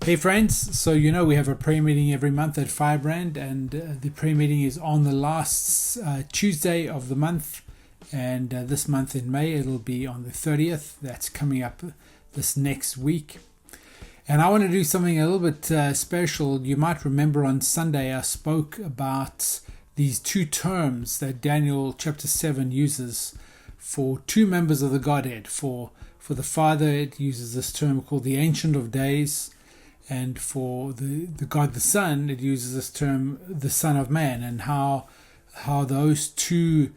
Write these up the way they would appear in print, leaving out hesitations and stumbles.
Hey friends, so we have a prayer meeting every month at Firebrand, and the prayer meeting is on the last Tuesday of the month, and this month in May it'll be on the 30th. That's coming up this next week. And I want to do something a little bit special. You might remember on Sunday I spoke about these two terms that Daniel chapter 7 uses for two members of the Godhead. For the Father, it uses this term called the Ancient of Days. And for the God the Son, it uses this term, the Son of Man, and how those two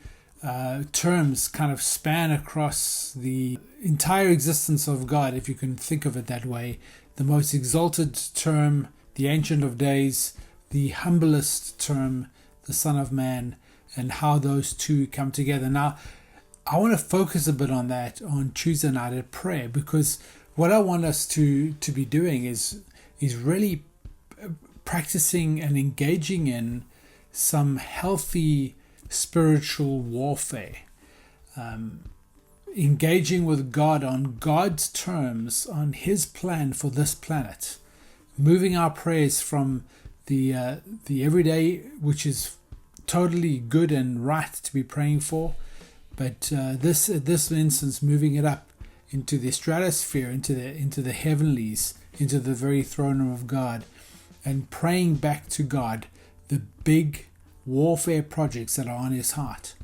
terms kind of span across the entire existence of God, if you can think of it that way. The most exalted term, the Ancient of Days, the humblest term, the Son of Man, and how those two come together. Now, I want to focus a bit on that on Tuesday night at prayer, because what I want us to be doing is really practicing and engaging in some healthy spiritual warfare. Engaging with God on God's terms, on His plan for this planet. Moving our prayers from the everyday, which is totally good and right to be praying for, but this instance, moving it up into the stratosphere, into the heavenlies, into the very throne room of God, and praying back to God the big warfare projects that are on His heart.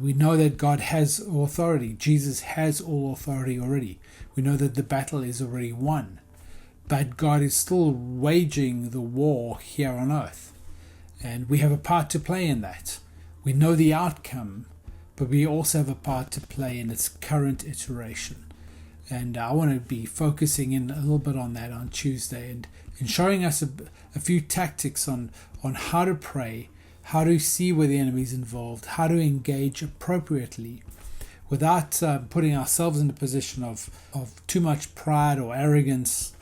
We know that God has authority. Jesus has all authority already. We know that the battle is already won. But God is still waging the war here on earth. And we have a part to play in that. We know the outcome, but we also have a part to play in its current iteration. And I want to be focusing in a little bit on that on Tuesday and showing us a few tactics on how to pray, how to see where the enemy is involved, how to engage appropriately without putting ourselves in a position of too much pride or arrogance,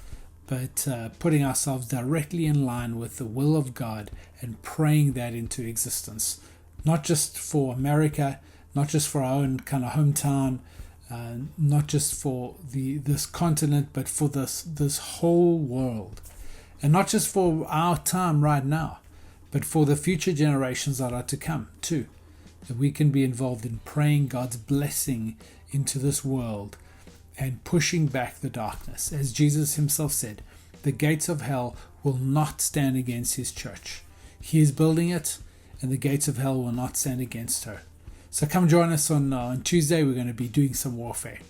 but putting ourselves directly in line with the will of God and praying that into existence. Not just for America, not just for our own kind of hometown, not just for this continent, but for this whole world. And not just for our time right now, but for the future generations that are to come too. That we can be involved in praying God's blessing into this world and pushing back the darkness. As Jesus Himself said, the gates of hell will not stand against His church. He is building it, and the gates of hell will not stand against her. So come join us on Tuesday. We're going to be doing some warfare.